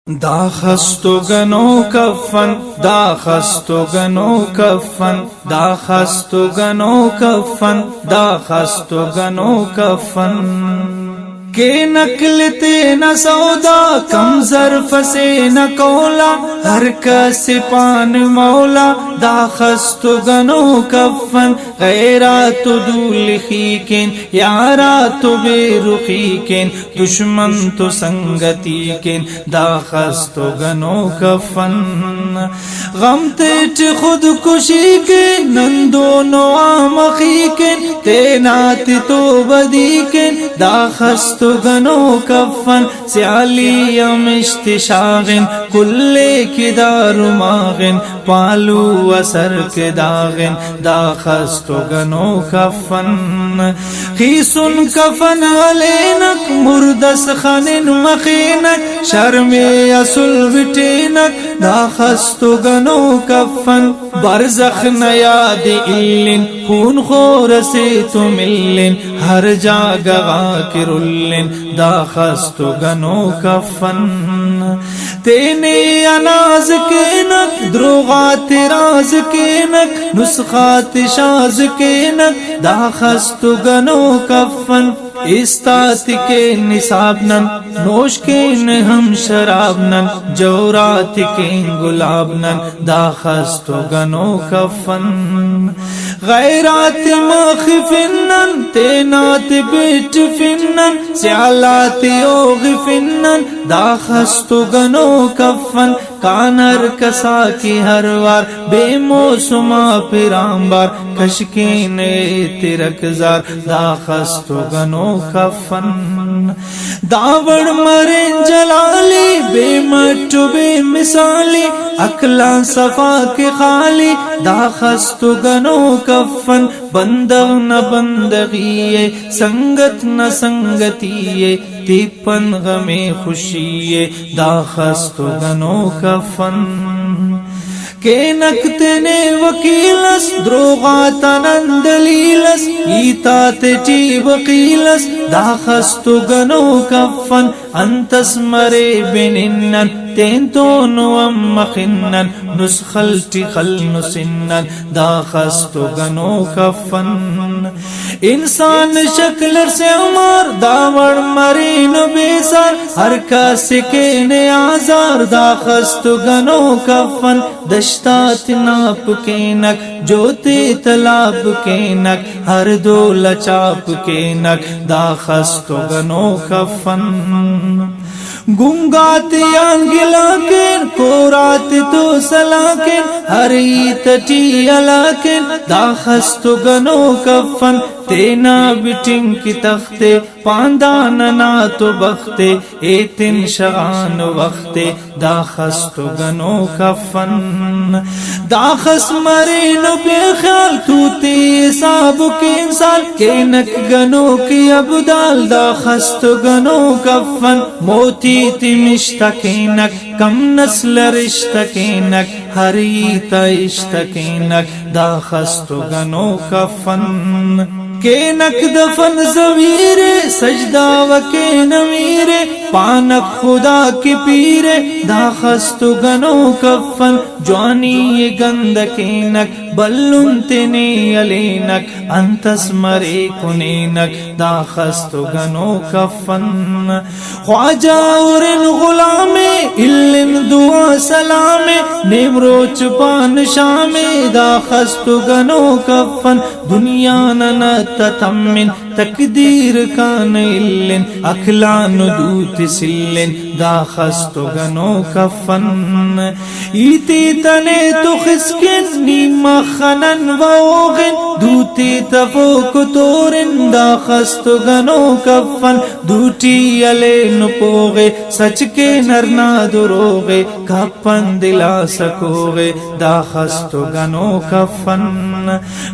دا خستو گنو کفن، دا خستو گنو کفن، دا خستو گنو کفن، دا خستو گنو کفن کے نکلتے نہ سودا کم ظرف سے نہ کولا ہر کس پان مولا دا خستو گنو کفن غیرات دول خیکن یارات بے رخیکن دشمن تو سنگتی کن دا خستو گنو کفن غم تیچ خود کشی کے نندو نوام خیکن تینات تو بدی کن دا خستو گنو کفن سیالی مشتشاغن کلے کی دار ماغن پالو اثر کے داغن دا خستو گنو کفن خیسن کفن علینک مردس خنن مخینک شرم اصل بٹینک دا خستو گنو کفن برزخ نیاد علن خون خور سے تو ملن ہر جاگہ غاکر دا خستو گنو کفن تینے اناز کے نک دروغات راز کے نک نسخات شاز کے نک دا خستو گنو کفن استات کے نصاب نن نوش کے ہم شراب نن جورات کے گلاب نن دا خستو گنو کفن غیرات ماخف نن تینات بیٹ فنن سیالات اوغ فنن دا خستو گنو کفن کانر کسا کی ہر وار بے موسما پیرامبار کشکین ترکزار دا خستو گنو کفن داوڑ مرین جلالی بے مٹو بے مثالی اکلا صفا کے خالی دا خستو گنو کفن بندغ نہ بندگیے سنگت نہ سنگتیے تیپن غم خوشیے دا خستو گنو کفن کے نکتنے وکیلس دروغاتا نندلیلس ایتات چی وقیلس دا خستو گنو کفن انتس مرے بننن تینتون ومخنن نسخلتی خلن سنن دا خستو گنو کفن انسان شکلر سے عمار داوڑ مرین بیسار ہر کاس کے نیازار دا خستو گنو کفن دشتات ناپ کے نک جوتی تلاب کے نک ہر دول چاپ کے نک دا خستو گنو کفن گنگات آنگلا کن کورات تو سلاکن ہری تٹی علاکن دا خستو گنو کفن تینا بٹن کی تختے پانداننا تو بختے ایتن شغان وقتے دا خستو گنو کفن دا خس مرین بے خیال توتی صاحب کے انسان کینک گنو کی ابدال دا خستو گنو کفن موتی تی مشتکینک کم نسل رشتکینک ہریتا اشتکینک دا خستو گنو کفن کینک دفن زویرے سجدہ وکے نویرے پانک خدا کی پیرے دا خستو گنو کفن جوانی گند کینک بلن تنی علینک انتس مرے کنینک دا خستو گنو کفن خواجہ اورن غلامے علن دعا سلامے نیمرو چپان شامے دا خستو گنو کفن دنیا نتتمن تقدیر کان علن اکلان دوت سلن دا خستو گنو کفن ایتی تنے تو خسکن نیمہ خنن ووغن دوتی تفوک تورن دا خستو گنو کفن دوٹی علی نپوغے سچ کے نرنا دروغے کپن دلا سکوغے دا خستو گنو کفن